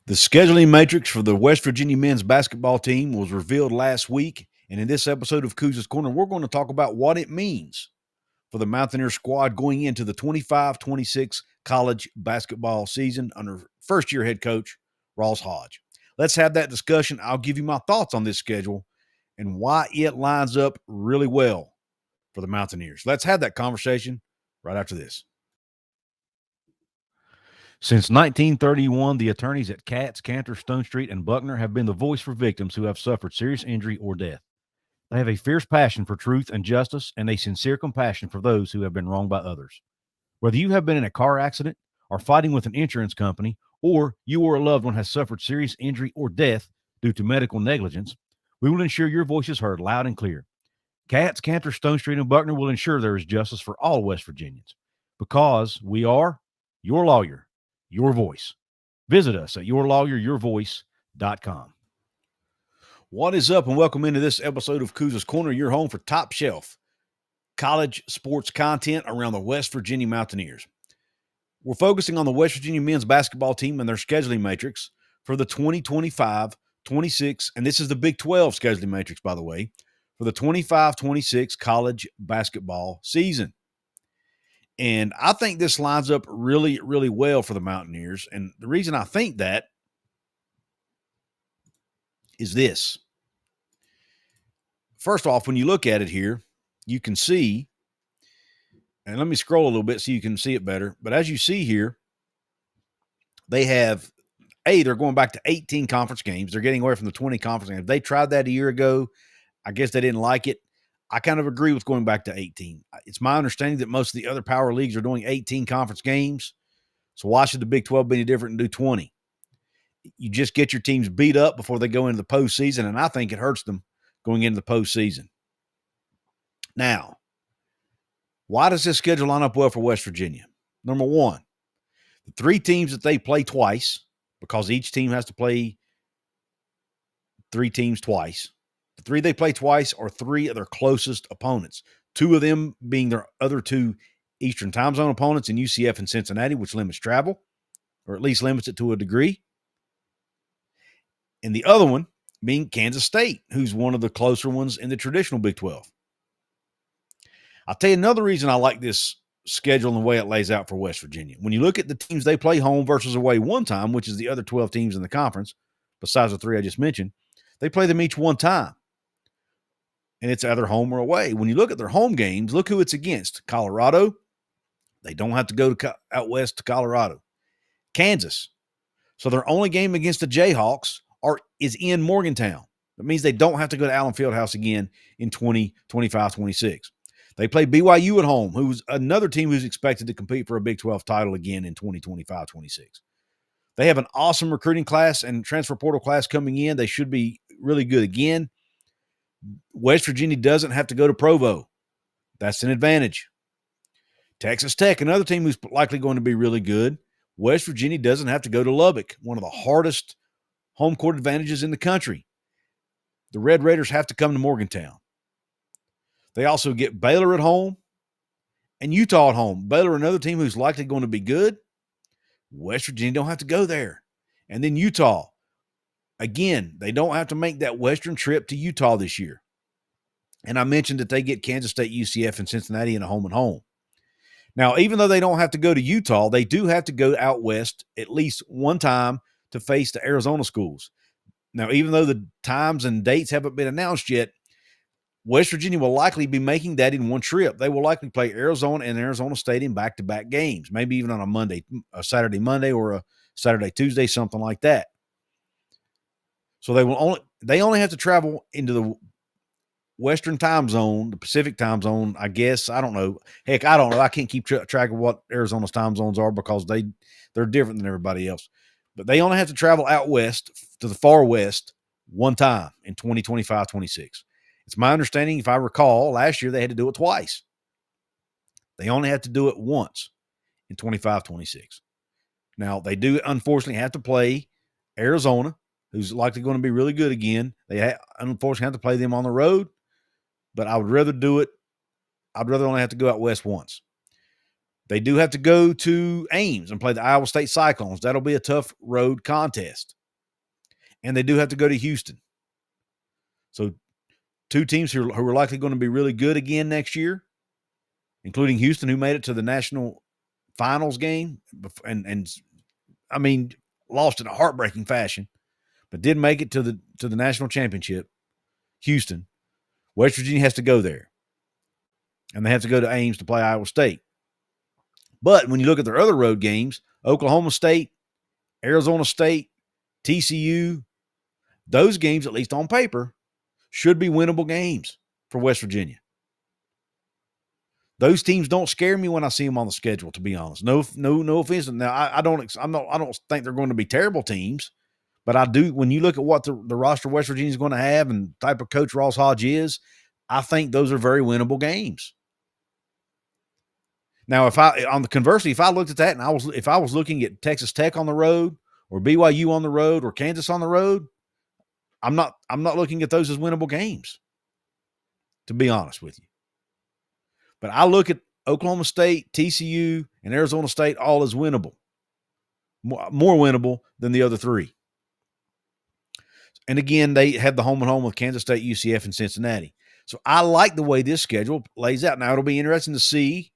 The scheduling matrix for the West Virginia men's basketball team was revealed last week. And in this episode of Couz's Corner, we're going to talk about what it means for the Mountaineer squad going into the 25-26 college basketball season under first-year head coach Ross Hodge. Let's have that discussion. I'll give you my thoughts on this schedule and why it lines up really well for the Mountaineers. Let's have that conversation right after this. Since 1931, the attorneys at Katz, Cantor, Stone Street, and Buckner have been the voice for victims who have suffered serious injury or death. They have a fierce passion for truth and justice and a sincere compassion for those who have been wronged by others. Whether you have been in a car accident or fighting with an insurance company, or you or a loved one has suffered serious injury or death due to medical negligence, we will ensure your voice is heard loud and clear. Katz, Cantor, Stone Street, and Buckner will ensure there is justice for all West Virginians because we are your lawyer, your voice. Visit us at yourlawyeryourvoice.com. What is up, and welcome into this episode of Couz's Corner, your home for top shelf college sports content around the West Virginia Mountaineers. We're focusing on the West Virginia men's basketball team and their scheduling matrix for the 2025-26, and this is the Big 12 scheduling matrix, by the way, for the 25-26 college basketball season. And I think this lines up really, really well for the Mountaineers. And the reason I think that is this. First off, when you look at it here, you can see, and let me scroll a little bit so you can see it better. But as you see here, they're going back to 18 conference games. They're getting away from the 20 conference games. They tried that a year ago. I guess they didn't like it. I kind of agree with going back to 18. It's my understanding that most of the other power leagues are doing 18 conference games. So why should the Big 12 be any different and do 20? You just get your teams beat up before they go into the postseason, and I think it hurts them going into the postseason. Now, why does this schedule line up well for West Virginia? Number one, the three teams that they play twice, because each team has to play three teams twice. The three they play twice are three of their closest opponents, two of them being their other two Eastern time zone opponents in UCF and Cincinnati, which limits travel, or at least limits it to a degree. And the other one being Kansas State, who's one of the closer ones in the traditional Big 12. I'll tell you another reason I like this schedule and the way it lays out for West Virginia. When you look at the teams they play home versus away one time, which is the other 12 teams in the conference, besides the three I just mentioned, they play them each one time. And it's either home or away. When you look at their home games, look who it's against. Colorado. They don't have to go out west to Colorado. Kansas. So their only game against the Jayhawks is in Morgantown. That means they don't have to go to Allen Fieldhouse again in 2025-26. They play BYU at home, who's another team who's expected to compete for a Big 12 title again in 2025-26. They have an awesome recruiting class and transfer portal class coming in. They should be really good again. West Virginia doesn't have to go to Provo. That's an advantage. Texas Tech, another team who's likely going to be really good. West Virginia doesn't have to go to Lubbock, one of the hardest home court advantages in the country. The Red Raiders have to come to Morgantown. They also get Baylor at home and Utah at home. Baylor, another team who's likely going to be good. West Virginia don't have to go there. And then Utah. Again, they don't have to make that western trip to Utah this year. And I mentioned that they get Kansas State, UCF, and Cincinnati in a home and home. Now, even though they don't have to go to Utah, they do have to go out west at least one time to face the Arizona schools. Now, even though the times and dates haven't been announced yet, West Virginia will likely be making that in one trip. They will likely play Arizona and Arizona State in back-to-back games, maybe even on a Saturday, Monday, or a Saturday, Tuesday, something like that. So they only have to travel into the Western time zone, the Pacific time zone, I guess. I don't know. Heck, I don't know. I can't keep track of what Arizona's time zones are because they're different than everybody else. But they only have to travel out west to the far west one time in 2025-26. It's my understanding, if I recall, last year they had to do it twice. They only have to do it once in 25-26. Now, they do unfortunately have to play Arizona, who's likely going to be really good again. They unfortunately have to play them on the road, but I would rather do it. I'd rather only have to go out west once. They do have to go to Ames and play the Iowa State Cyclones. That'll be a tough road contest. And they do have to go to Houston. So 2 teams who are likely going to be really good again next year, including Houston, who made it to the national finals game and I mean, lost in a heartbreaking fashion, but did make it to the national championship. Houston. West Virginia has to go there. And they have to go to Ames to play Iowa State. But when you look at their other road games, Oklahoma State, Arizona State, TCU, those games, at least on paper, should be winnable games for West Virginia. Those teams don't scare me when I see them on the schedule, to be honest. No offense. Now I don't think they're going to be terrible teams, but I do. When you look at what the roster West Virginia is going to have and the type of coach Ross Hodge is, I think those are very winnable games. Now, if I looked at that and if I was looking at Texas Tech on the road or BYU on the road or Kansas on the road, I'm not looking at those as winnable games, to be honest with you. But I look at Oklahoma State, TCU, and Arizona State all as winnable, more winnable than the other 3. And again, they had the home and home with Kansas State, UCF, and Cincinnati. So I like the way this schedule lays out. Now, it'll be interesting to see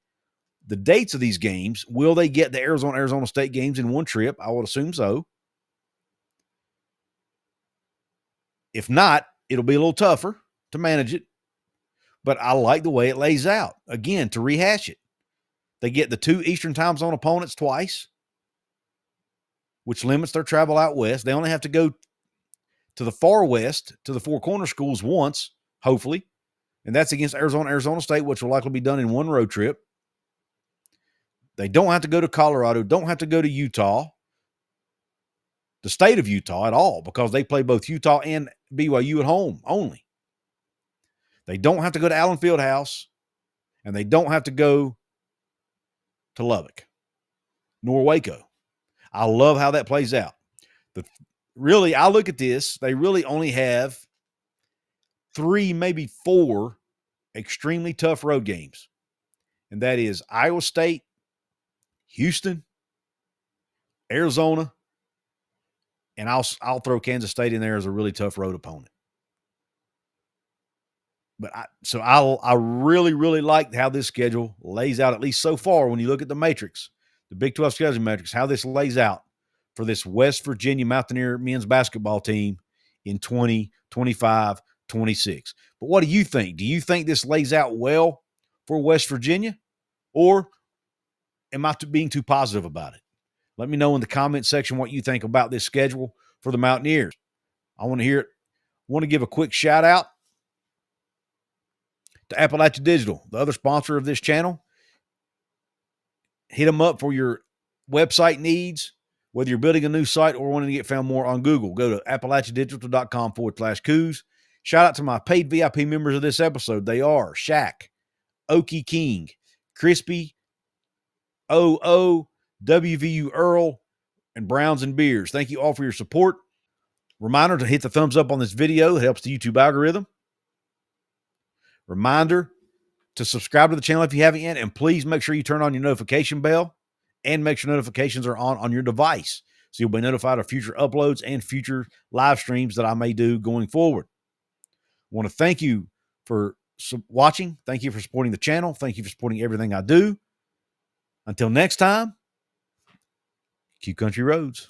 the dates of these games. Will they get the Arizona State games in one trip? I would assume so. If not, it'll be a little tougher to manage it. But I like the way it lays out. Again, to rehash it, they get the 2 Eastern time zone opponents twice, which limits their travel out west. They only have to go to the far west, to the Four Corner schools once, hopefully. And that's against Arizona State, which will likely be done in one road trip. They don't have to go to Colorado, don't have to go to Utah, the state of Utah at all, because they play both Utah and BYU at home only. They don't have to go to Allen Fieldhouse, and they don't have to go to Lubbock nor Waco. I love how that plays out. Really, I look at this, they really only have 3, maybe 4 extremely tough road games. And that is Iowa State, Houston, Arizona, and I'll throw Kansas State in there as a really tough road opponent. But I really, really like how this schedule lays out, at least so far, when you look at the matrix, the Big 12 scheduling matrix, how this lays out for this West Virginia Mountaineer men's basketball team in 2025, 26. But what do you think? Do you think this lays out well for West Virginia, or am I being too positive about it? Let me know in the comment section what you think about this schedule for the Mountaineers. I want to hear it. I want to give a quick shout out to Appalachia Digital, the other sponsor of this channel. Hit them up for your website needs, whether you're building a new site or wanting to get found more on Google. Go to appalachiadigital.com/Couz. Shout out to my paid VIP members of this episode. They are Shaq, Okie King, Crispy, OO, WVU Earl, and Browns and Beers. Thank you all for your support. Reminder to hit the thumbs up on this video. It helps the YouTube algorithm. Reminder to subscribe to the channel if you haven't yet, and please make sure you turn on your notification bell and make sure notifications are on your device so you'll be notified of future uploads and future live streams that I may do going forward. I want to thank you for watching. Thank you for supporting the channel. Thank you for supporting everything I do. Until next time, Q Country Roads.